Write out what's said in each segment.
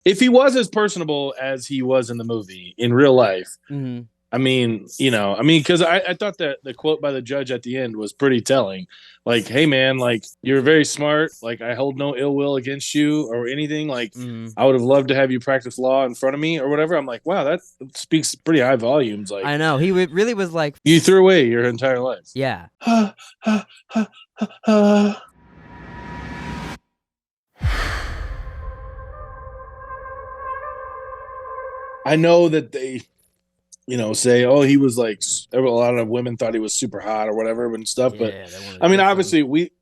if he was as personable as he was in the movie in real life, I mean, because I thought that the quote by the judge at the end was pretty telling. Like, hey, man, like, you're very smart. Like, I hold no ill will against you or anything. Like, I would have loved to have you practice law in front of me or whatever. I'm like, wow, that speaks pretty high volumes. Like, I know. He really was like, you threw away your entire life. Yeah. I know that they, say, oh, he was like, a lot of women thought he was super hot or whatever and stuff. But I mean, obviously, we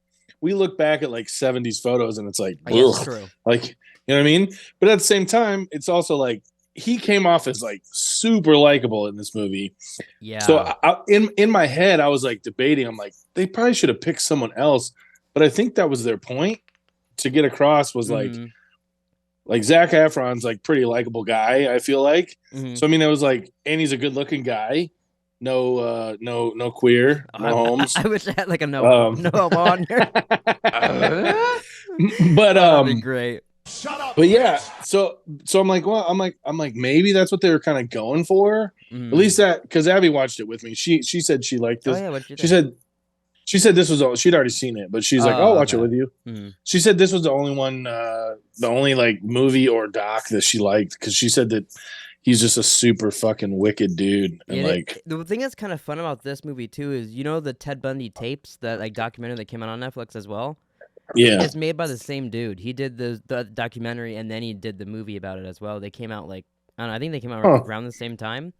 look back at like 70s photos and it's like, true. Like, you know what I mean? But at the same time, it's also like he came off as like super likable in this movie. Yeah. So in my head, I was like debating. I'm like, they probably should have picked someone else. But I think that was their point to get across was like Zac Efron's like pretty likable guy, I feel like. So I mean, it was like, and he's a good looking guy. No queer, no homes. I wish I had like a no on here. But that'd be great. Shut up. But yeah, so I'm like, well, I'm like maybe that's what they were kind of going for. At least that, because Abby watched it with me. She said she liked this. Oh, yeah, what'd you think? She said this was all, she'd already seen it, but she's like, I'll watch it with you. She said this was the only one, the only like movie or doc that she liked, because she said that he's just a super fucking wicked dude. And like, the thing that's kind of fun about this movie too is, the Ted Bundy tapes, that like documentary that came out on Netflix as well. Yeah, it's made by the same dude. He did the documentary and then he did the movie about it as well. They came out like, I don't know, I think they came out around the same time.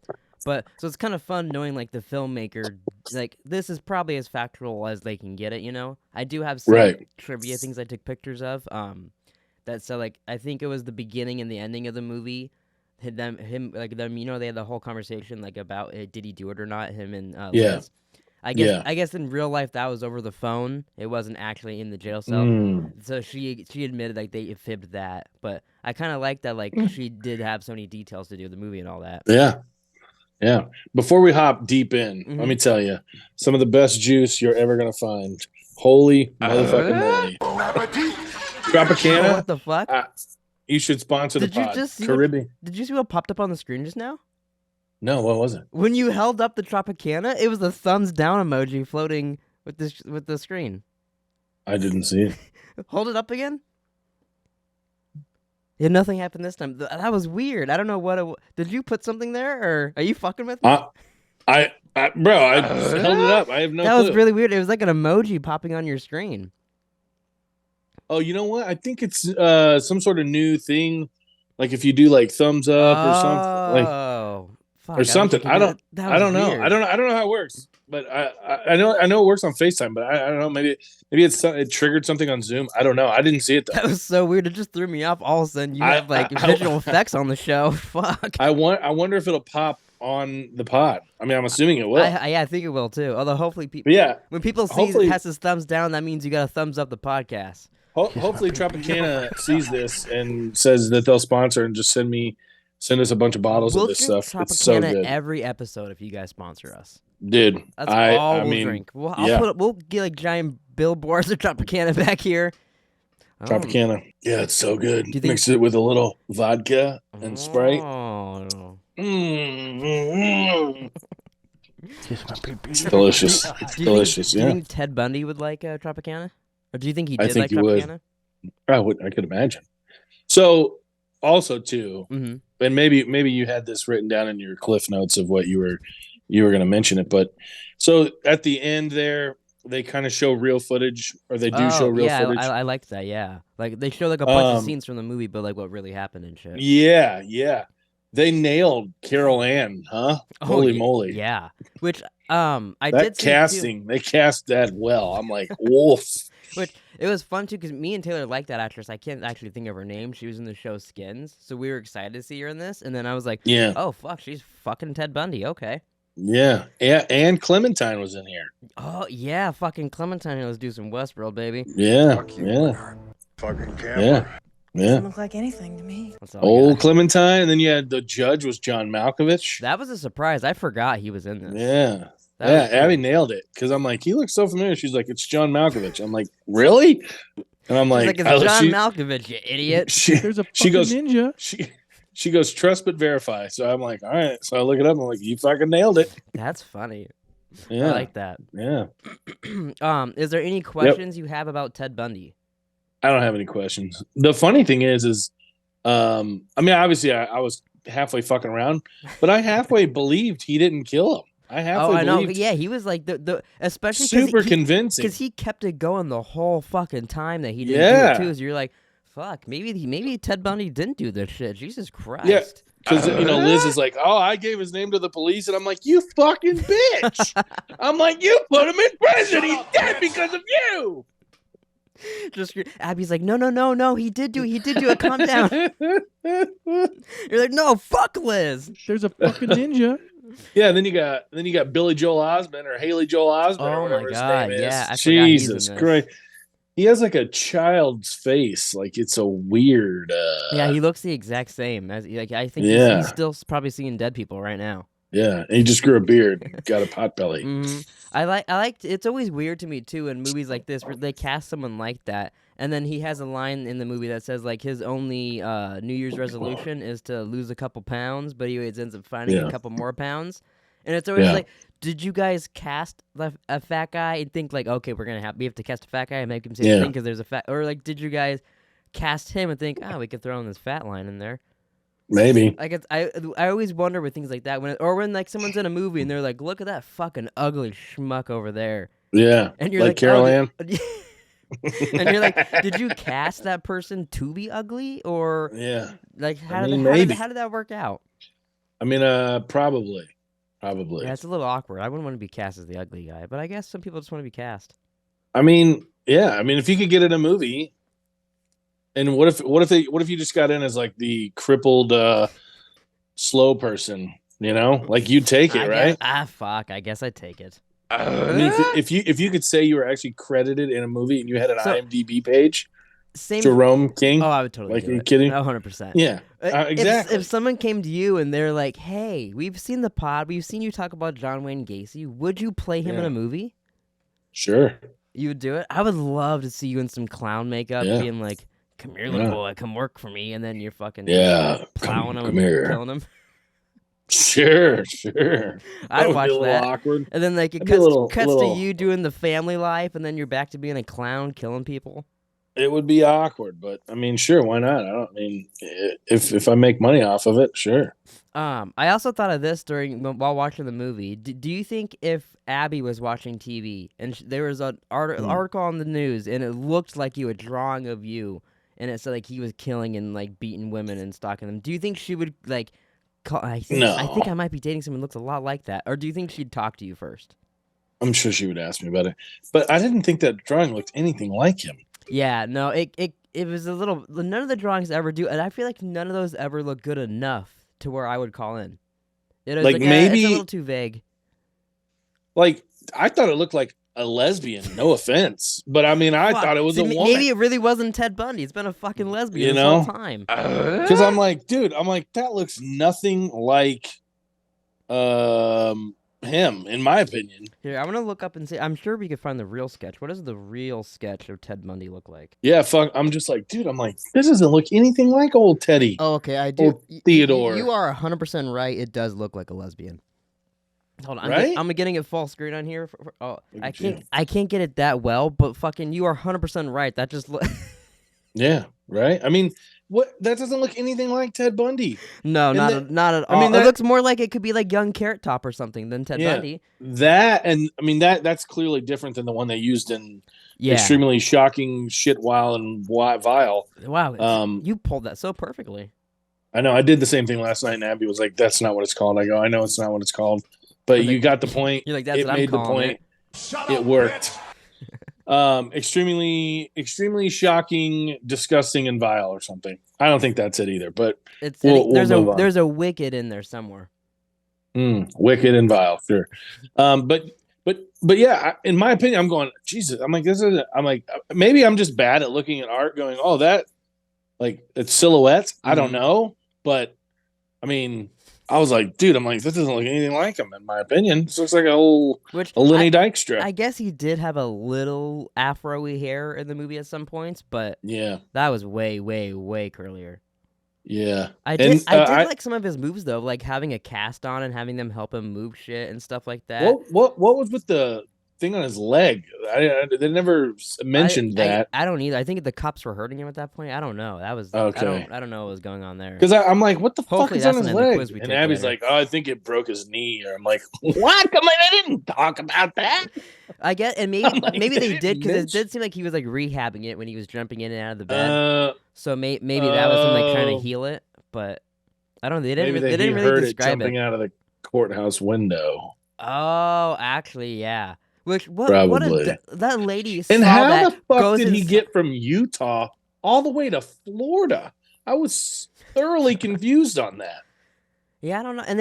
But so it's kind of fun knowing like the filmmaker, like this is probably as factual as they can get it. I do have some trivia things I took pictures of. That so like I think it was the beginning and the ending of the movie. They had the whole conversation like about did he do it or not? Him and Liz. I guess in real life that was over the phone. It wasn't actually in the jail cell. So she admitted like they fibbed that. But I kind of like that like she did have so many details to do the movie and all that. Yeah. Before we hop deep in, let me tell you, some of the best juice you're ever going to find. Holy motherfucking moly. Tropicana. What the fuck? You should sponsor the pod. Caribbean. Did you see what popped up on the screen just now? No, what was it? When you held up the Tropicana, it was the thumbs down emoji floating with the screen. I didn't see it. Hold it up again. Yeah, nothing happened this time. That was weird. I don't know what. Did you put something there, or are you fucking with me? I held it up. I have no clue. That was really weird. It was like an emoji popping on your screen. Oh, you know what? I think it's some sort of new thing. Like if you do like thumbs up or something. Or something. I don't know. I don't know how it works. But I know it works on FaceTime, but I don't know. Maybe it triggered something on Zoom. I don't know. I didn't see it though. That was so weird. It just threw me off. All of a sudden, you have like visual effects on the show. Fuck. I wonder if it'll pop on the pod. I mean, I'm assuming it will. I think it will too. Although hopefully people. Yeah. When people see Hess's thumbs down, that means you got to thumbs up the podcast. Hopefully, Tropicana sees this and says that they'll sponsor and just send us a bunch of bottles of this stuff. Tropicana it's so good. Every episode if you guys sponsor us. Dude, that's all we'll drink. We'll get like giant billboards of Tropicana back here. Tropicana. Yeah, it's so good. Mix it with a little vodka and Sprite. It's delicious. It's delicious. Do you think Ted Bundy would like Tropicana? Or do you think he did like Tropicana? I could imagine. So also too, and maybe you had this written down in your cliff notes of what you were going to mention it, but so at the end there they kind of show real footage, or they do show real footage. I liked that. Yeah, like they show like a bunch of scenes from the movie, but like what really happened and shit. Yeah. They nailed Carol Ann, huh? Holy moly! Yeah, which casting, they cast that well. I'm like, wolf. Which it was fun too, because me and Taylor liked that actress. I can't actually think of her name. She was in the show Skins, so we were excited to see her in this. And then I was like, oh fuck, she's fucking Ted Bundy. Okay. Yeah, and Clementine was in here. Oh yeah, fucking Clementine. Let's do some Westworld, baby. Yeah. Fucking camera. Yeah. Doesn't look like anything to me. Old Clementine, and then you had the judge was John Malkovich. That was a surprise. I forgot he was in this. Yeah. Abby nailed it, because I'm like, he looks so familiar. She's like, it's John Malkovich. I'm like, really? And I'm like, it's John Malkovich, you idiot. There's a fucking ninja. She goes, trust but verify. So I'm like, all right. So I look it up. I'm like, you fucking nailed it. That's funny. Yeah. I like that. Yeah. Is there any questions you have about Ted Bundy? I don't have any questions. The funny thing is, I mean, obviously I was halfway fucking around, but I halfway believed he didn't kill him. I halfway believed. Yeah, he was like the especially super convincing because he kept it going the whole fucking time that he didn't do it too. So you're like, fuck, maybe Ted Bundy didn't do this shit. Jesus Christ. Yeah, because Liz is like, oh, I gave his name to the police, and I'm like, you fucking bitch. I'm like, you put him in prison. He's dead because of you. Just Abby's like, no, he did do it. Calm down. You're like, no, fuck Liz. There's a fucking ninja. Yeah, then you got Billy Joel Osment or Haley Joel Osment. Oh or whatever my god, his name is. yeah, Jesus Christ. He has like a child's face. Like it's a weird. Yeah, he looks the exact same. I think he's still probably seeing dead people right now. Yeah, and he just grew a beard, got a pot belly. Mm-hmm. I like. It's always weird to me too in movies like this where they cast someone like that, and then he has a line in the movie that says like his only New Year's resolution is to lose a couple pounds, but he always ends up finding a couple more pounds, and it's always like, did you guys cast a fat guy and think like, okay, we have to cast a fat guy and make him say the thing because there's a fat, or like, did you guys cast him and think, we could throw in this fat line in there? Maybe. Like I always wonder with things like that when like someone's in a movie and they're like, look at that fucking ugly schmuck over there. Yeah. And you're like Carol Ann. and you're like, did you cast that person to be ugly or like how did that work out? I mean, probably. Yeah, it's a little awkward. I wouldn't want to be cast as the ugly guy, but I guess some people just want to be cast. I mean, yeah. I mean, if you could get in a movie. And what if you just got in as like the crippled, slow person? Like you take it, right? Fuck. I guess I take it. I mean, if you could say you were actually credited in a movie and you had an IMDb page, Jerome King. Oh, I would totally. Are you kidding? 100%. Yeah, exactly. If someone came to you and they're like, "Hey, we've seen the pod. We've seen you talk about John Wayne Gacy. Would you play him in a movie?" Sure. You would do it. I would love to see you in some clown makeup, being like, "Come here, little boy, come work for me," and then you're fucking plowing him and killing him. Sure. I'd watch that. Awkward. And then like it cuts to you doing the family life, and then you're back to being a clown killing people. It would be awkward, but I mean, sure, why not? If I make money off of it, sure. I also thought of this while watching the movie. Do you think if Abby was watching TV and there was an article on the news and it looked like you a drawing of you and it said like he was killing and like beating women and stalking them, do you think she would like call? No. I think I might be dating someone who looks a lot like that. Or do you think she'd talk to you first? I'm sure she would ask me about it, but I didn't think that drawing looked anything like him. Yeah, no, it was a little. None of the drawings ever do, and I feel like none of those ever look good enough to where I would call in. It was like maybe it's a little too vague. Like I thought it looked like a lesbian. No offense, but I mean I thought it was a woman. Maybe it really wasn't Ted Bundy. It's been a fucking lesbian this whole time. Because I'm like, dude, that looks nothing like him, in my opinion. Here, I'm gonna look up and see. I'm sure we could find the real sketch. What does the real sketch of Ted Bundy look like? Yeah, fuck. I'm just like, dude. I'm like, this doesn't look anything like old Teddy. Oh, okay, I do. Old Theodore. You are 100% right. It does look like a lesbian. Hold on, right? I'm getting it full screen on here. I can't get it that well, but fucking, you are 100% right. That just yeah, right. I mean, that doesn't look anything like Ted Bundy. No, not at all. I mean, it looks more like it could be like young Carrot Top or something than Ted Bundy. That, and I mean that's clearly different than the one they used in Extremely Shocking, Shit, Wild, and Vile. Wow, you pulled that so perfectly. I know. I did the same thing last night, and Abby was like, "That's not what it's called." I go, "I know it's not what it's called, but you got the point." You're like, "That's what I'm made calling the point. It worked." Extremely shocking, disgusting, and vile, or something. I don't think that's it either. But there's a wicked in there somewhere. Wicked and vile, sure. But yeah, in my opinion, I'm going, Jesus. I'm like, maybe I'm just bad at looking at art, going, oh, that, like, it's silhouettes. I don't know, but I mean, I was like, dude, this doesn't look anything like him, in my opinion. This looks like a Lenny Dykstra. I guess he did have a little afro-y hair in the movie at some points, but yeah, that was way, way, way curlier. Yeah. I did like some of his moves though, like having a cast on and having them help him move shit and stuff like that. What was with the thing on his leg? They never mentioned that. I don't either. I think the cops were hurting him at that point. I don't know. That was okay. I don't know what was going on there. Because I'm like, what the fuck is on his leg? And Abby's later. like, oh, I think it broke his knee. Or I'm like, what? Come on, I didn't talk about that. I guess, and maybe they did because it did seem like he was like rehabbing it when he was jumping in and out of the bed. So maybe that was him like trying to heal it, but I don't know. They didn't really describe jumping out of the courthouse window. Oh, actually, yeah. Probably. That lady. And how the fuck did he get from Utah all the way to Florida? I was thoroughly confused on that. Yeah, I don't know. And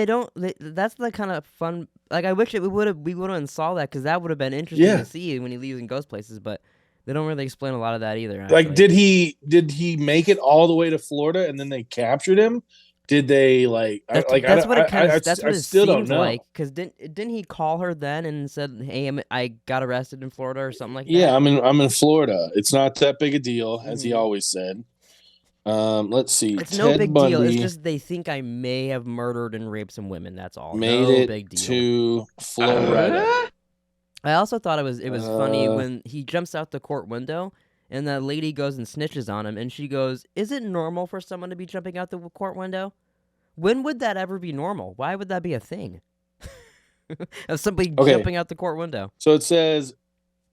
that's the kind of fun. Like, I wish we would have saw that because that would have been interesting to see when he leaves and goes places. But they don't really explain a lot of that either. Actually. Like, did he make it all the way to Florida and then they captured him? Did they That's what it seemed like. Because didn't he call her then and said, "Hey, I got arrested in Florida" or something like that? Yeah, I'm in Florida. It's not that big a deal, as he always said. Let's see. It's Ted no big Bundy deal. It's just they think I may have murdered and raped some women. That's all. Made no it big deal. To Florida. I also thought it was funny when he jumps out the court window and the lady goes and snitches on him, and she goes, "Is it normal for someone to be jumping out the court window? When would that ever be normal? Why would that be a thing?" Of somebody jumping out the court window. So it says,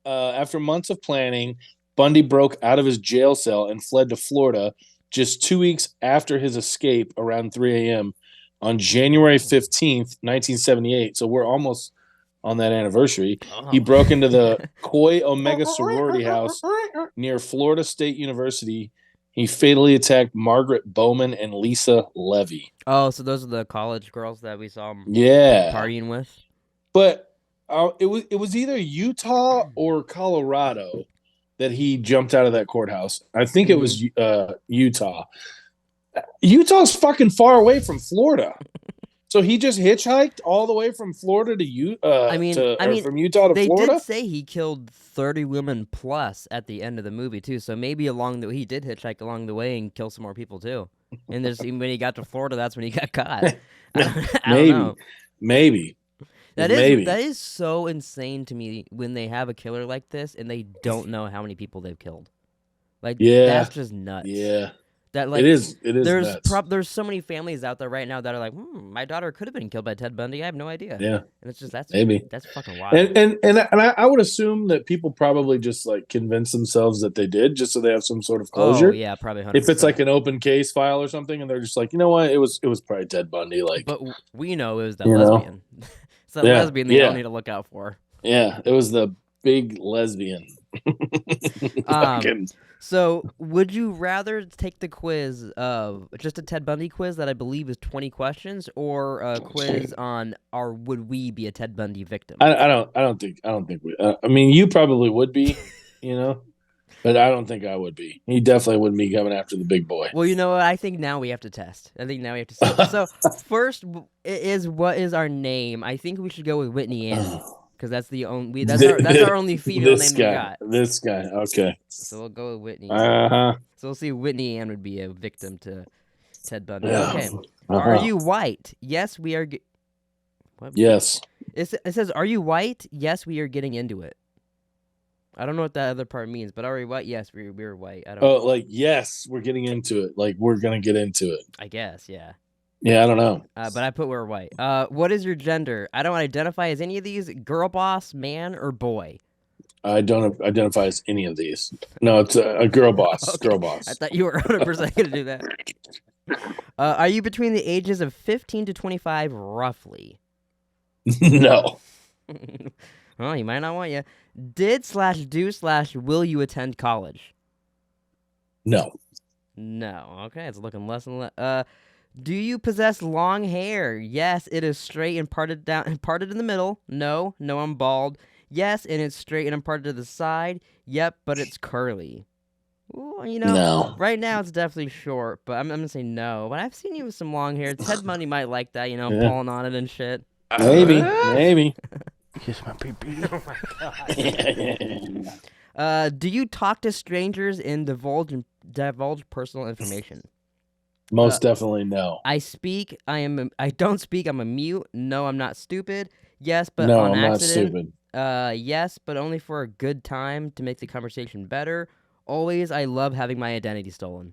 after months of planning, Bundy broke out of his jail cell and fled to Florida just 2 weeks after his escape around 3 a.m. on January 15th, 1978. So we're almost on that anniversary. Oh. He broke into the Koi Omega sorority house near Florida State University. He fatally attacked Margaret Bowman and Lisa Levy. Oh, so those are the college girls that we saw partying with? But it was either Utah or Colorado that he jumped out of that courthouse. I think it was Utah. Utah's fucking far away from Florida. So he just hitchhiked all the way from Florida to Utah. From Utah to Florida. They did say he killed 30 women plus at the end of the movie too. So maybe he did hitchhike along the way and kill some more people too. And when he got to Florida, that's when he got caught. I don't know. Maybe. That is so insane to me when they have a killer like this and they don't know how many people they've killed. That's just nuts. Yeah. That it is nuts. There's so many families out there right now that are like, my daughter could have been killed by Ted Bundy. I have no idea. Yeah, and it's just that's fucking wild. And I would assume that people probably just convince themselves that they did, just so they have some sort of closure. Oh yeah, probably 100%. If it's like an open case file or something, and they're just like, you know what, it was probably Ted Bundy. But we know it was that lesbian. It's that lesbian they don't need to look out for. Yeah, it was the big lesbian. So, would you rather take the quiz of just a Ted Bundy quiz that I believe is 20 questions, or a quiz on would we be a Ted Bundy victim? I don't think we. I mean, you probably would be, but I don't think I would be. He definitely wouldn't be coming after the big boy. Well, you know what? I think now we have to test. I think now we have to see. So first is what is our name? I think we should go with Whitney Ann. Because that's our only female name we got. This guy, okay. So we'll go with Whitney. So we'll see. Whitney Ann would be a victim to Ted Bundy. Okay. Are you white? Yes, we are. Yes. It says, "Are you white?" Yes, we are getting into it. I don't know what that other part means, but are we white? Yes, we're white. I don't. Oh, yes, we're getting into it. We're gonna get into it. I guess, yeah. Yeah, I don't know. But I put we're white. What is your gender? I don't identify as any of these. Girl boss, man, or boy? I don't identify as any of these. No, it's a girl boss. Okay. Girl boss. I thought you were 100% going to do that. Are you between the ages of 15 to 25, roughly? No. Well, you might not want you. Did/do/will you attend college? No. No. Okay, it's looking less and less. Do you possess long hair? Yes, it is straight and parted in the middle. No, I'm bald. Yes, and it's straight and I'm parted to the side. Yep, but it's curly. Ooh, No. right now it's definitely short, but I'm gonna say no. But I've seen you with some long hair. Ted Bundy might like that, Yeah. pulling on it and shit. Maybe. Kiss my pee-pee. Oh my god. Do you talk to strangers and divulge personal information? Most definitely no. I don't speak. I'm a mute. No, I'm not stupid. Yes, but No, on I'm not accident. stupid. Yes, but only for a good time to make the conversation better. Always, I love having my identity stolen.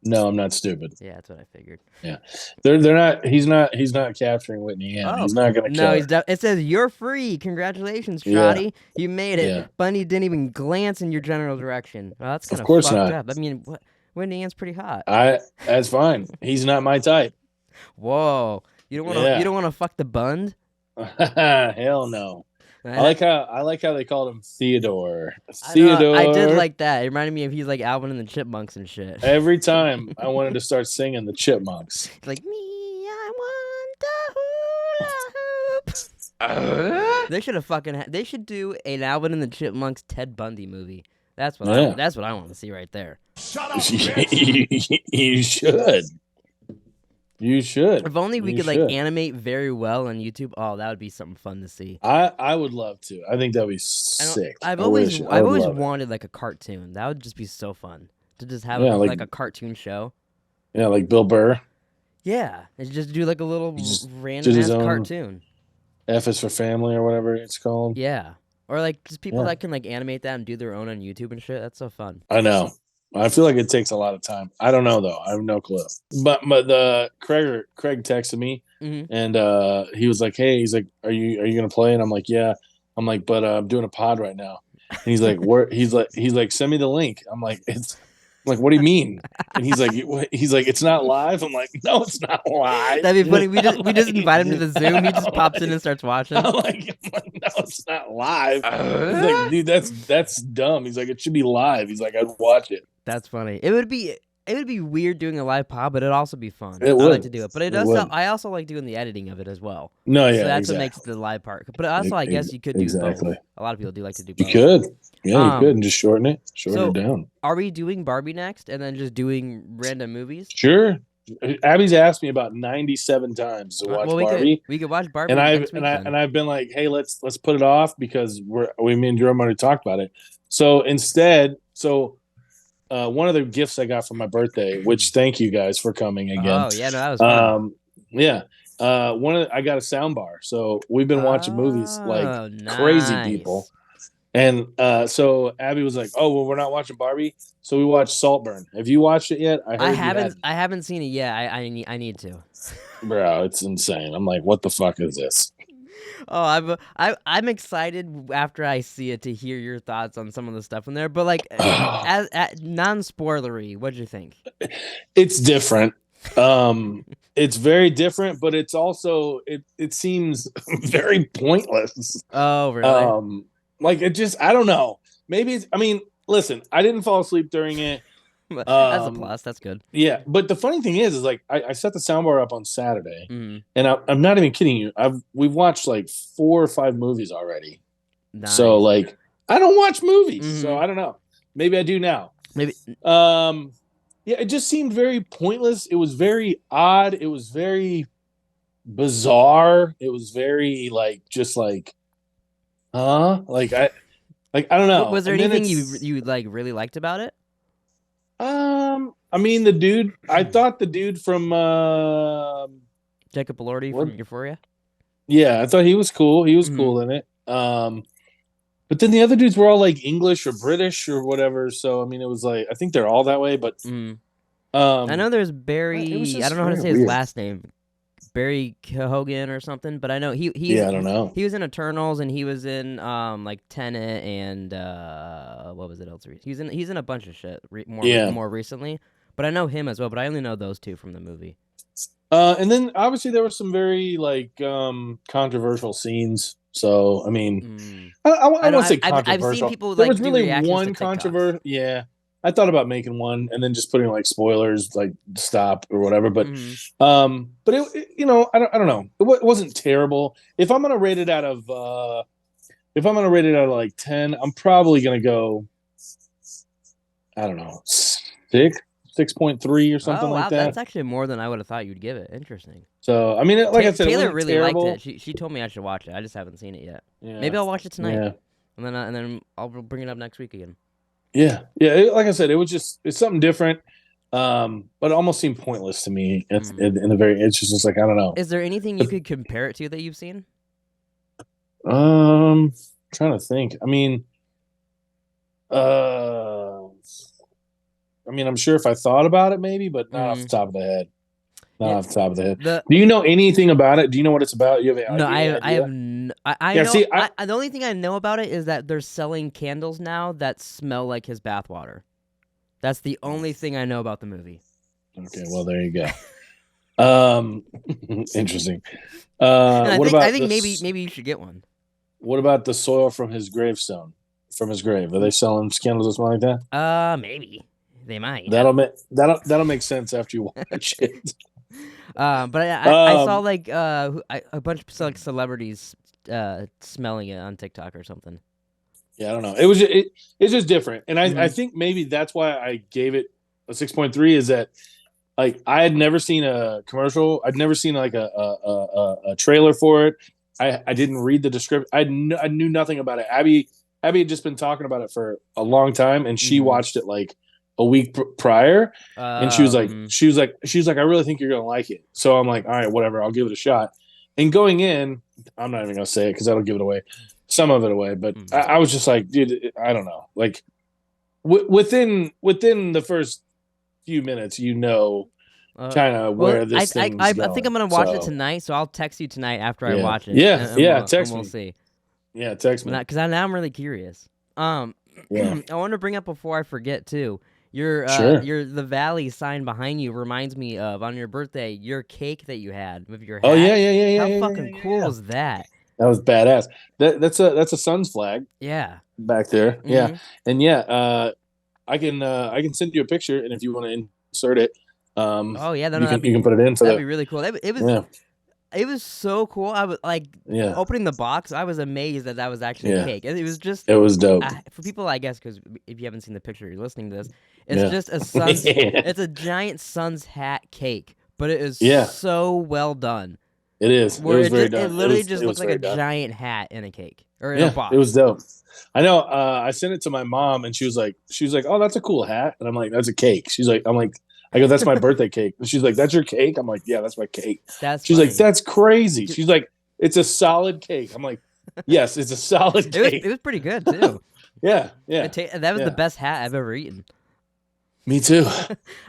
No, I'm not stupid. Yeah, that's what I figured. Yeah, they're not. He's not capturing Whitney Ann. He's not gonna kill her. It says you're free. Congratulations, Yeah. Shotty. You made it. Yeah. Bundy didn't even glance in your general direction. Well, that's kind Of course fucked not. up. I mean, Whitney Ann's pretty hot. That's fine. He's not my type. Whoa, you don't want to. Yeah. You don't want to fuck the Bund. Hell no. I like how they called him Theodore. I did like that. It reminded me of he's like Alvin and the Chipmunks and shit. Every time I wanted to start singing the Chipmunks. Like me, I want a hula hoop. They should have they should do an Alvin and the Chipmunks Ted Bundy movie. That's what I want to see right there. Shut up, You should. You should. If only we could animate very well on YouTube. Oh, that would be something fun to see. I would love to. I think that'd be sick. I've always wanted like a cartoon. That would just be so fun to just have like a cartoon show. Yeah, like Bill Burr. Yeah, and just do like a little random ass cartoon. F is for Family or whatever it's called. Yeah, or like just people that can like animate that and do their own on YouTube and shit. That's so fun. I know. I feel like it takes a lot of time. I don't know though. I have no clue. But the Craig texted me and he was like, "Hey, he's like, are you gonna play?" And I'm like, "Yeah." I'm like, "But I'm doing a pod right now." And he's like, "Where?" He's like, "Send me the link." I'm like, "What do you mean?" And he's like, "It's not live." I'm like, "No, it's not live." That'd be funny. We just invite him to the Zoom. He just pops in and starts watching. I'm like, "No, it's not live." He's like, "Dude, that's dumb." He's like, "It should be live." He's like, "I'd watch it." That's funny. It would be weird doing a live pod, but it'd also be fun. It would. I like to do it, but I also like doing the editing of it as well. No, yeah, so that's what makes the live part. But also, I guess you could do both. A lot of people do like to do both. You could, yeah, you could, and just shorten it down. Are we doing Barbie next, and then just doing random movies? Sure. Abby's asked me about 97 times to watch Barbie. We could watch Barbie, and next week, I've been like, hey, let's put it off because me and Jerome already talked about it. So instead, one of the gifts I got for my birthday, which thank you guys for coming again. Oh yeah, no, that was fun. Yeah. I got a sound bar, so we've been watching movies like crazy people. And so Abby was like, "Oh, well, we're not watching Barbie." So we watched Saltburn. Have you watched it yet? I haven't seen it yet. I need to. Bro, it's insane. I'm like, what the fuck is this? Oh, I'm excited after I see it to hear your thoughts on some of the stuff in there. But like, as non-spoilery, what'd you think? It's different. It's very different, but it's also it seems very pointless. Oh, really? Like it just I don't know. Maybe listen, I didn't fall asleep during it. That's a plus. That's good. Yeah, but the funny thing is like I set the soundbar up on Saturday, and I'm not even kidding you. We've watched like 4 or 5 movies already. Nice. So like I don't watch movies, so I don't know. Maybe I do now. Maybe. Yeah, it just seemed very pointless. It was very odd. It was very bizarre. It was very I don't know. Was there anything you like really liked about it? The dude. I thought the dude from Jacob Elordi from Euphoria. Yeah, I thought he was cool. He was cool in it. But then the other dudes were all like English or British or whatever. So it was like I think they're all that way. But I know there's Barry. I don't know how to say his last name. Barry Keoghan or something, but I know he I don't know. He was in Eternals and he was in like Tenet and what was it else? He's in a bunch of shit more recently, but I know him as well. But I only know those two from the movie. And then obviously there were some very controversial scenes. So I won't say controversial. I've seen people there was really one controversial. Yeah. I thought about making one and then just putting like spoilers, like stop or whatever. But, but it I don't know. It wasn't terrible. If I'm gonna rate it out of like 10, I'm probably gonna go I don't know, 6.3 or something Oh wow, like that. that's actually more than I would have thought you'd give it. Interesting. So I mean, like I said, Taylor it wasn't really terrible. liked it. She told me I should watch it. I just haven't seen it yet. Yeah. Maybe I'll watch it tonight. Yeah. And then I'll bring it up next week again. Yeah. Like I said, it's something different. But it almost seemed pointless to me in the very. It's just like I don't know. Is there anything you could compare it to that you've seen? Trying to think. I mean, I'm sure if I thought about it, maybe, but not off the top of the head. Off the top of the head. Do you know anything about it? Do you know what it's about? You have no, idea? I have. I know. See, the only thing I know about it is that they're selling candles now that smell like his bathwater. That's the only thing I know about the movie. Okay, well there you go. Interesting. I think maybe you should get one. What about the soil from his gravestone? From his grave, are they selling candles or something like that? Maybe they might. That'll make sense after you watch it. But I saw like a bunch of like celebrities smelling it on TikTok or something. Yeah, I don't know. It's just different, and I think maybe that's why I gave it a 6.3. Is that like I had never seen a commercial. I'd never seen like a trailer for it. I didn't read the description. I knew nothing about it. Abby had just been talking about it for a long time, and she watched it like a week prior, and she was like, I really think you're gonna like it. So I'm like, all right, whatever, I'll give it a shot. And going in, I'm not even gonna say it because that'll give it away, some of it away. But I was just like, dude, I don't know. Like within the first few minutes, kind of where this thing's I going. think I'm gonna watch it tonight, so I'll text you tonight after I watch it. Text me. We'll see. Yeah, text me because now I'm really curious. I want to bring up before I forget too. Your the Valley sign behind you reminds me of on your birthday your cake that you had with your hat. Oh yeah. How fucking cool was that? That was badass. That's a Suns flag. Yeah. Back there. Yeah. And I can send you a picture, and if you want to insert it, you can put it in for that'd be really cool. It was so cool. I was like, opening the box, I was amazed that was actually a cake. It was dope. For people, I guess, because if you haven't seen the picture, you're listening to this. It's just a Suns. It's a giant Suns hat cake, but it is so well done. It is. It was very done. It literally just looks like a giant hat in a cake or in a box. It was dope. I know. I sent it to my mom, and she was like, "Oh, that's a cool hat," and I'm like, "That's a cake." I go, "That's my birthday cake." And she's like, "That's your cake?" I'm like, "Yeah, that's my cake." She's like, "That's crazy." She's like, "It's a solid cake." I'm like, "Yes, it's a solid cake." It was pretty good too. Yeah. That was the best hat I've ever eaten. Me too.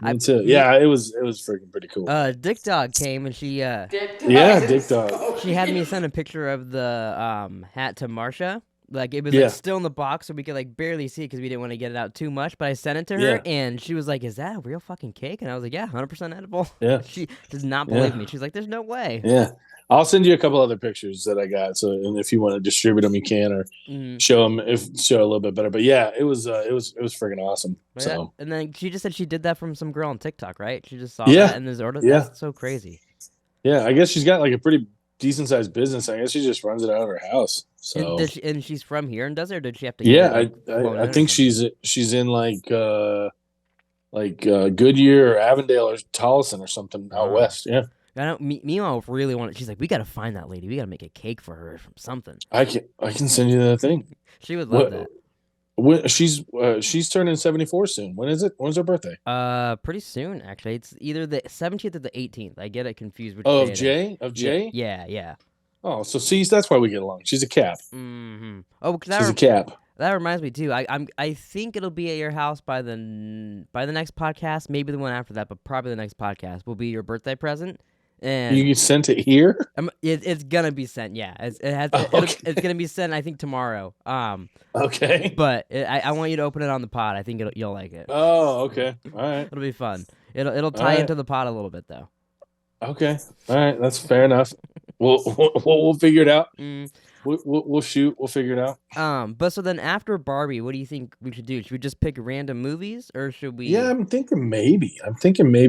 Me too. Yeah, it was freaking pretty cool. Dick Dog came and she Dick Dog. She had me send a picture of the hat to Marsha. Like it was like still in the box, so we could like barely see it because we didn't want to get it out too much. But I sent it to her, and she was like, "Is that a real fucking cake?" And I was like, "Yeah, 100% edible." Yeah. She does not believe me. She's like, "There's no way." Yeah. I'll send you a couple other pictures that I got. So, and if you want to distribute them, you can, or show a little bit better. But yeah, it was freaking awesome. So, and then she just said she did that from some girl on TikTok, right? She just saw that and this order. Yeah, that's so crazy. Yeah, I guess she's got like a pretty decent sized business. I guess she just runs it out of her house. So, and she's from here and does it, or did she have to? I think she's in like Goodyear or Avondale or Tolleson or something out west. Yeah. I know. Meanwhile, really wanted. She's like, we got to find that lady. We got to make a cake for her from something. I can send you that thing. She would love that. She's turning 74 soon. When is it? When's her birthday? Pretty soon actually. It's either the 17th or the 18th. I get it confused. Of Jay? Yeah. Oh, so see, that's why we get along. She's a Cap. Mm-hmm. Oh, she's a Cap. That reminds me too. I think it'll be at your house by the next podcast. Maybe the one after that, but probably the next podcast will be your birthday present. And you sent it here? It's gonna be sent. Yeah, it's gonna be sent. I think tomorrow. Okay. But I want you to open it on the pod. I think you'll like it. Oh, okay. All right. It'll be fun. It'll tie into the pod a little bit though. Okay. All right. That's fair enough. We'll figure it out. We'll shoot. We'll figure it out. But so then after Barbie, what do you think we should do? Should we just pick random movies, or should we? Yeah, I'm thinking maybe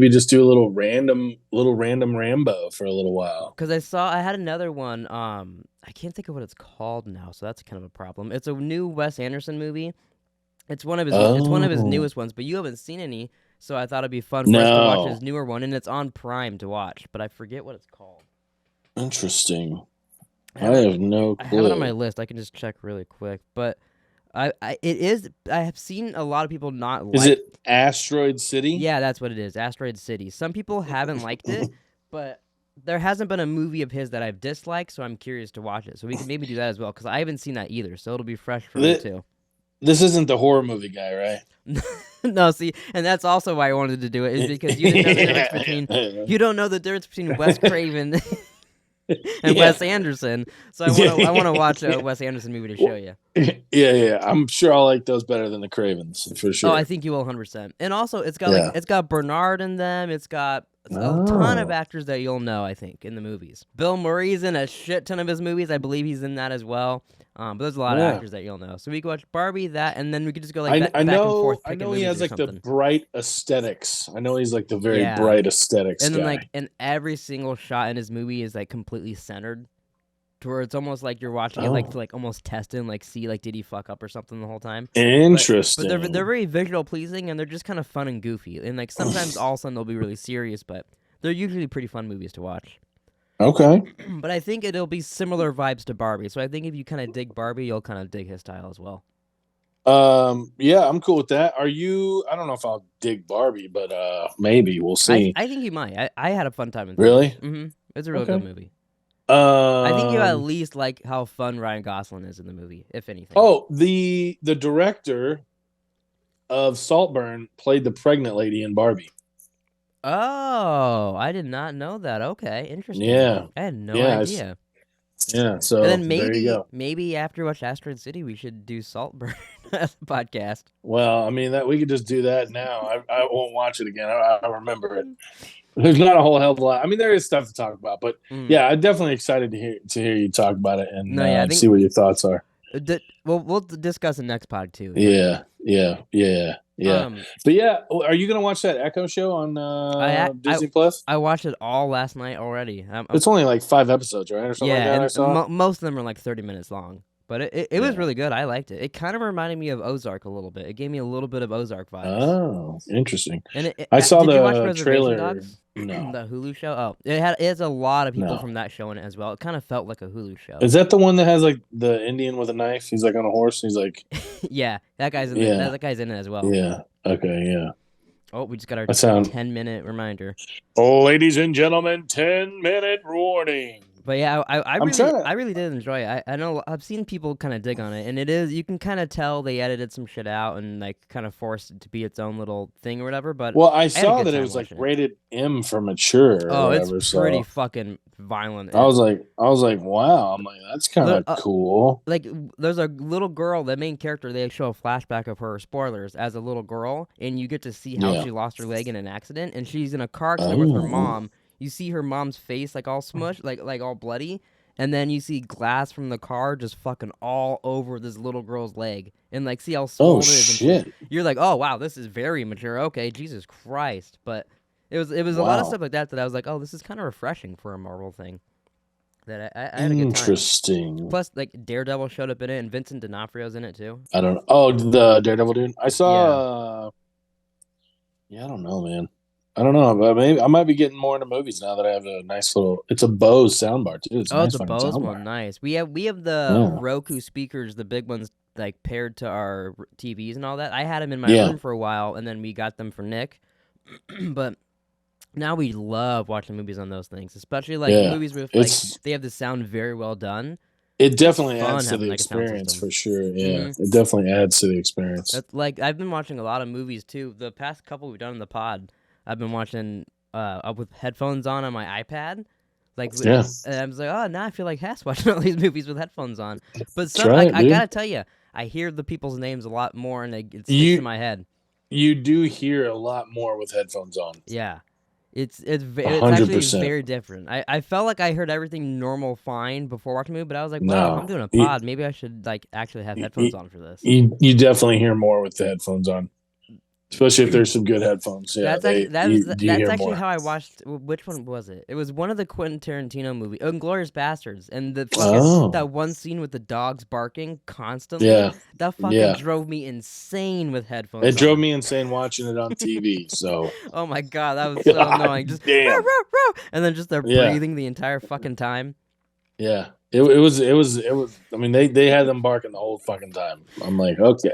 just do a little random Rambo for a little while. Because I had another one. I can't think of what it's called now, so that's kind of a problem. It's a new Wes Anderson movie. It's one of his Oh. newest ones, but you haven't seen any, so I thought it'd be fun for us to watch No. his newer one, and it's on Prime to watch, but I forget what it's called. Interesting. I have no clue. I have it on my list. I can just check really quick, but I have seen a lot of people not like. Is it Asteroid City? Yeah, that's what it is. Asteroid City. Some people haven't liked it, but there hasn't been a movie of his that I've disliked, so I'm curious to watch it. So we can maybe do that as well, because I haven't seen that either, so it'll be fresh for me too. This isn't the horror movie guy, right? No, see, and that's also why I wanted to do it, is because you didn't know the difference between you don't know the difference between Wes Craven and Wes Anderson. So I want to watch a Wes Anderson movie to show you. Yeah. I'm sure I'll like those better than the Cravens for sure. Oh, I think you will 100%. And also, it's got Bernard in them. It's got a ton of actors that you'll know, I think, in the movies. Bill Murray's in a shit ton of his movies. I believe he's in that as well. But there's a lot of actors that you'll know. So we could watch Barbie, that, and then we could just go back and forth. I know he has like the bright aesthetics. I know he's like the very bright aesthetics and then guy. and every single shot in his movie is like completely centered, to where it's almost like you're watching it to almost test and see did he fuck up or something the whole time. Interesting. But they're very visual pleasing, and they're just kind of fun and goofy. And sometimes all of a sudden they'll be really serious, but they're usually pretty fun movies to watch. Okay. But I think it'll be similar vibes to Barbie. So I think if you kind of dig Barbie, you'll kind of dig his style as well. Yeah, I'm cool with that. I don't know if I'll dig Barbie, but maybe we'll see. I think you might. I had a fun time in Really? Mm-hmm. It's a real good movie. I think you at least like how fun Ryan Gosling is in the movie, if anything. Oh, the director of Saltburn played the pregnant lady in Barbie. Oh, I did not know that. Okay, interesting. Yeah. I had no idea. Yeah, so and then there you go. Maybe after we watch Asteroid City, we should do Saltburn as a podcast. Well, I mean, that we could just do that now. I won't watch it again. I remember it. There's not a whole hell of a lot. I mean, there is stuff to talk about, but yeah, I'm definitely excited to hear you talk about it and see what your thoughts are. We'll discuss the next pod too. Yeah. But yeah, are you gonna watch that Echo show on Disney Plus? I watched it all last night already. It's only like 5 episodes, right, or something like that. I saw. Most of them are like 30 minutes long. But it was really good. I liked it. It kind of reminded me of Ozark a little bit. It gave me a little bit of Ozark vibes. Oh, interesting. And I saw did the you watch Reservation trailer. Dogs? No. The Hulu show? Oh, it has a lot of people from that show in it as well. It kind of felt like a Hulu show. Is that the one that has like the Indian with a knife? He's like on a horse. And he's like, yeah, that guy's in it. That guy's in it as well. Yeah. Okay. Yeah. Oh, we just got our 10-minute reminder. Oh, ladies and gentlemen, 10-minute warning. But yeah, I really did enjoy it. I know I've seen people kind of dig on it, and you can kind of tell they edited some shit out and like kind of forced it to be its own little thing or whatever. But I saw that it was like rated M for mature. Oh, it's pretty fucking violent. I was like, wow. I'm like, that's kind of cool. Like, there's a little girl, the main character. They show a flashback of her, spoilers, as a little girl, and you get to see how she lost her leg in an accident, and she's in a car accident with her mom. You see her mom's face like all smushed, like all bloody, and then you see glass from the car just fucking all over this little girl's leg, and like see how swollen it is. And shit. You're like, oh wow, this is very mature. Okay, Jesus Christ. But it was a lot of stuff like that I was like, oh, this is kind of refreshing for a Marvel thing. That I had a good time. Interesting. Plus, like Daredevil showed up in it, and Vincent D'Onofrio's in it too. I don't know. Oh, the Daredevil dude. I saw. Yeah, I don't know, man. I don't know, but maybe I might be getting more into movies now that I have a nice little. It's a Bose soundbar too. It's a Bose one, nice. We have the Roku speakers, the big ones, like paired to our TVs and all that. I had them in my room for a while, and then we got them for Nick. But now we love watching movies on those things, especially like movies with they have the sound very well done. It definitely adds to the experience for sure. Yeah, it definitely adds to the experience. Like I've been watching a lot of movies too. The past couple we've done in the pod. I've been watching with headphones on my iPad. And I was like, oh, now I feel like Hess watching all these movies with headphones on. But I gotta tell you, I hear the people's names a lot more, and it sticks in my head. You do hear a lot more with headphones on. Yeah, it's actually very different. I felt like I heard everything normal, fine before watching the movie, but I was like, wow, I'm doing a pod. Maybe I should like actually have headphones on for this. You definitely hear more with the headphones on. Especially if there's some good headphones. Yeah, that's actually how I watched. Which one was it? It was one of the Quentin Tarantino movie, Inglourious Bastards, and the fucking that one scene with the dogs barking constantly. Yeah, that fucking drove me insane with headphones. It drove me insane watching it on TV. So, oh my god, that was so annoying. Just damn, row, row, row, and then just they're breathing the entire fucking time. Yeah. It was. I mean, they had them barking the whole fucking time. I'm like, okay.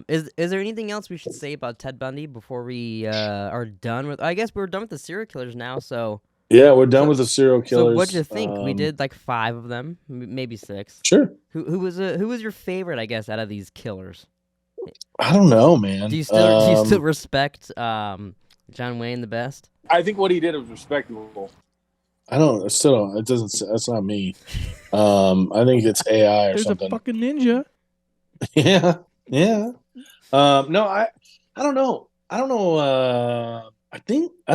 Is there anything else we should say about Ted Bundy before we are done with? I guess we're done with the serial killers now. So yeah, we're done with the serial killers. So what'd you think? We did like 5 of them, maybe 6. Sure. Who was your favorite? I guess out of these killers. I don't know, man. Do you still respect John Wayne the best? I think what he did was respectable. I still don't. It doesn't. That's not me. I think it's AI or something. There's a fucking ninja. Yeah. No, I don't know. I don't know. I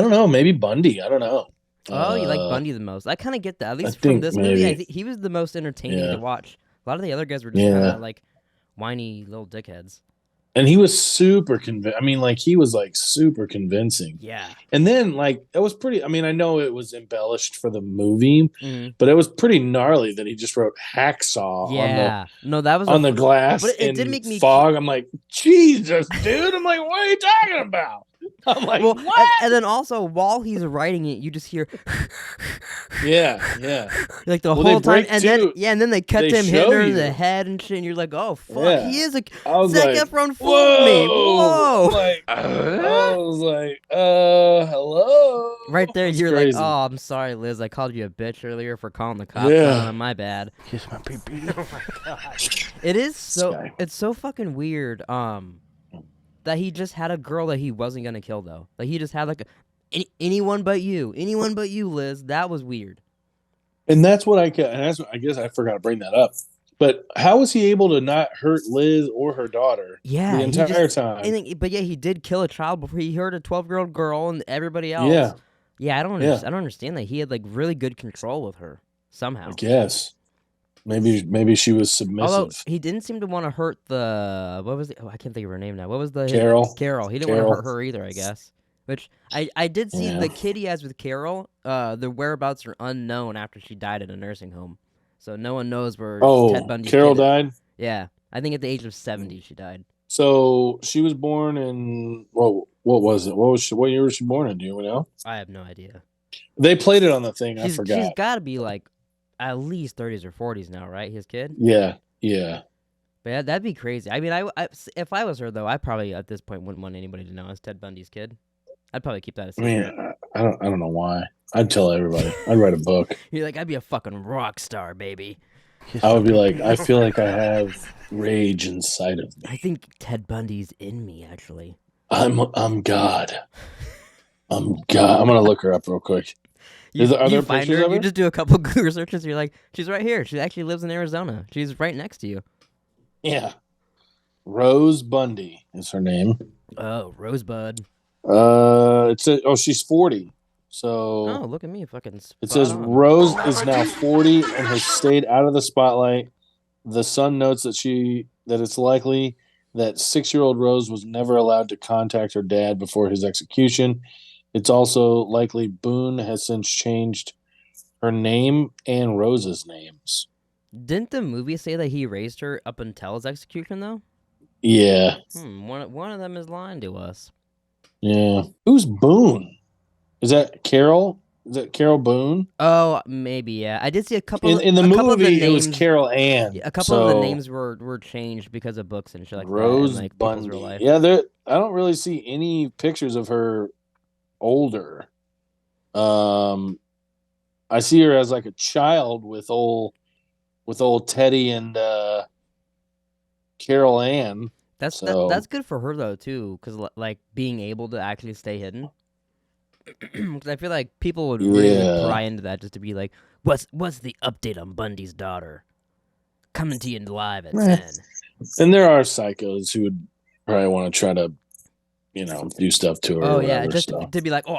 don't know. Maybe Bundy. I don't know. Oh, you like Bundy the most? I kind of get that. At least from this movie, I think he was the most entertaining to watch. A lot of the other guys were just kind of like whiny little dickheads. And he was super convincing. I mean, like, he was, like, super convincing. Yeah. And then, like, it was pretty... I mean, I know it was embellished for the movie, but it was pretty gnarly that he just wrote hacksaw on the glass but it did make me fog. I'm like, Jesus, dude. I'm like, what are you talking about? I'm like, what? And then also, while he's writing it, you just hear... yeah. Like the whole time. And then they cut him hitting her in the head and shit, and you're like, oh, fuck, he is a... Zac Efron fooled me. Whoa! I was like, hello? Right there, you're crazy. Like, oh, I'm sorry, Liz. I called you a bitch earlier for calling the cops on him. My bad. Kiss my baby. Oh, my gosh. It's so fucking weird, that he just had a girl that he wasn't gonna kill, though. Like, he just had, like, anyone but you, Liz. That was weird. And that's what I guess I forgot to bring that up. But how was he able to not hurt Liz or her daughter the entire time? But yeah, he did kill a child before he hurt a 12-year-old girl and everybody else. Yeah, I don't understand that. He had, like, really good control with her somehow. I guess. Maybe she was submissive. Although he didn't seem to want to hurt the... What was the... Oh, I can't think of her name now. What was the... Carol. He didn't want to hurt her either, I guess. Which I did see the kid he has with Carol, the whereabouts are unknown after she died at a nursing home. So no one knows where Ted Bundy's Carol kid died? is. Yeah. I think at the age of 70 she died. So she was born in... What was it? What year was she born in? Do you know? I have no idea. They played it on the thing. I forgot. She's got to be like at least 30s or 40s now, right? His kid? Yeah. But yeah, that'd be crazy. I mean, if I was her, though, I probably at this point wouldn't want anybody to know I was Ted Bundy's kid. I'd probably keep that a secret. I mean, I don't know why. I'd tell everybody. I'd write a book. You're like, I'd be a fucking rock star, baby. I would be like, I feel like I have rage inside of me. I think Ted Bundy's in me, actually. I'm God. I'm God. I'm gonna look her up real quick. Are there pictures of her? You just do a couple Google searches. You're like, she's right here. She actually lives in Arizona. She's right next to you. Yeah. Rose Bundy is her name. Oh, Rosebud. She's 40. So look at me, fucking. It says Rose is now 40 and has stayed out of the spotlight. The Sun notes that it's likely that 6-year-old Rose was never allowed to contact her dad before his execution. It's also likely Boone has since changed her name and Rose's names. Didn't the movie say that he raised her up until his execution, though? Yeah. One of them is lying to us. Yeah. Who's Boone? Is that Carol? Is that Carol Boone? Oh, maybe, yeah. I did see a couple in the movie. It was Carol Ann. A couple of the names were changed because of books and shit like Rose that. Like Bundy. Yeah, I don't really see any pictures of her older. I see her as like a child with old Teddy and Carol Ann. That's good for her though too, because like being able to actually stay hidden. Because I feel like people would really pry into that just to be like, what's the update on Bundy's daughter? Coming to you live at 10. And there are psychos who would probably want to try to, do stuff to her. Oh yeah, just to be like, oh,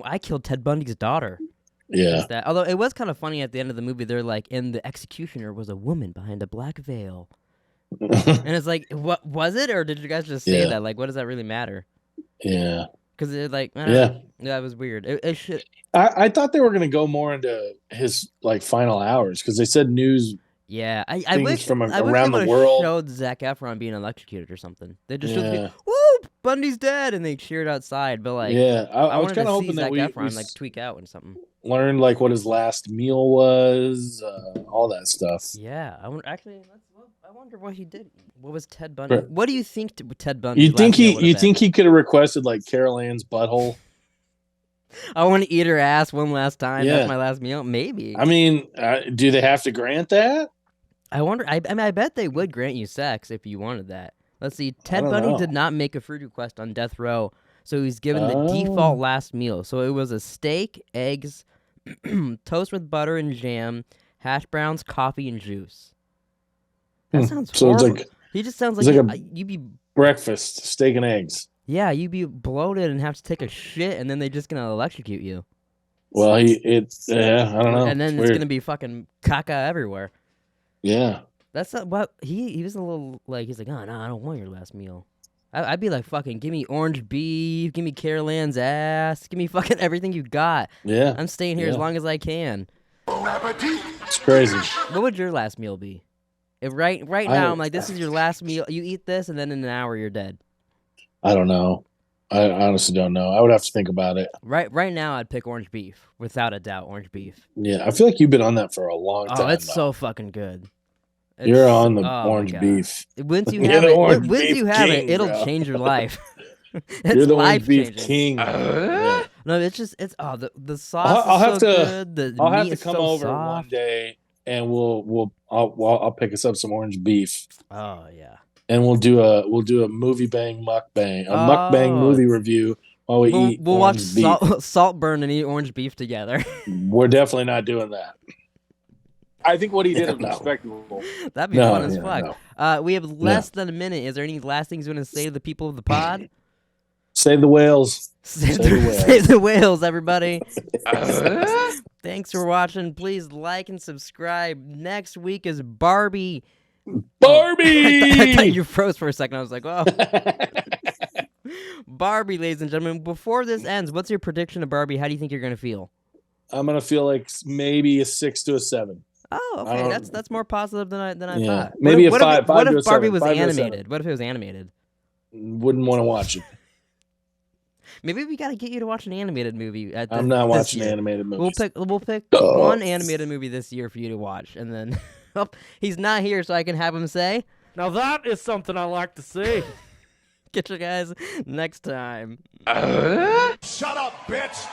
I killed Ted Bundy's daughter. Yeah. Although it was kind of funny at the end of the movie, they're like, and the executioner was a woman behind a black veil. And it's like, what was it, or did you guys just say that? Like, what does that really matter? Yeah. Because it like I don't know. Yeah, it was weird. It should. I thought they were gonna go more into his like final hours because they said news. Yeah, I Things wish from I wish around they the would have world. showed Zac Efron being electrocuted or something. They just showed Yeah. woo, Bundy's dead, and they cheered outside. But like, Yeah, I was wanted kind to of see hoping that Zac we Efron like tweak out and something. learned like what his last meal was, all that stuff. Yeah, I wonder what he did. What was Ted Bundy? What do you think Ted Bundy? You think he could have requested like Carol Ann's butthole? I want to eat her ass one last time. Yeah. That's my last meal. Maybe. I mean, do they have to grant that? I wonder. I mean, I bet they would grant you sex if you wanted that. Let's see. Ted don't Bundy know. did not make a food request on death row, so he's given the default last meal. So it was a steak, eggs, toast with butter and jam, hash browns, coffee, and juice. That sounds horrible. So it's like he just sounds it's like like you'd be breakfast, steak and eggs. Yeah, you'd be bloated and have to take a shit, and then they're just gonna electrocute you. Well, I don't know. And then it's gonna be fucking caca everywhere. Yeah. That's not what he was a little like. He's like, oh no, I don't want your last meal. I'd be like, fucking, give me orange beef, give me Carol Ann's ass, give me fucking everything you got. Yeah. I'm staying here as long as I can. It's crazy. What would your last meal be? If right now I'm like, this is your last meal. You eat this, and then in an hour you're dead. I don't know. I honestly don't know. I would have to think about it. Right now, I'd pick orange beef, without a doubt. Orange beef. Yeah, I feel like you've been on that for a long time. Oh, it's so fucking good. You're on the orange beef. Once you have it, it'll change your life. You're the orange beef king. No, it's the sauce is so good. I'll have to come over one day and I'll pick us up some orange beef. Oh yeah. And we'll do a movie bang mukbang, mukbang movie review while we eat. We'll watch Saltburn and eat orange beef together. We're definitely not doing that. I think what he did is respectable. That'd be fun as fuck. No. We have less than a minute. Is there any last things you want to say to the people of the pod? Save the whales. Save the whales, everybody. Thanks for watching. Please like and subscribe. Next week is Barbie. I thought you froze for a second. I was like, oh. Barbie, ladies and gentlemen. Before this ends, what's your prediction of Barbie? How do you think you're going to feel? I'm going to feel like maybe a 6 to a 7. Oh, okay. That's more positive than I thought. Maybe a 5. What if Barbie was animated? What if it was animated? Wouldn't want to watch it. Maybe we got to get you to watch an animated movie. I'm not watching animated movies. We'll pick one animated movie this year for you to watch, and then he's not here, so I can have him say. Now that is something I like to see. Get you guys next time. Shut up, bitch!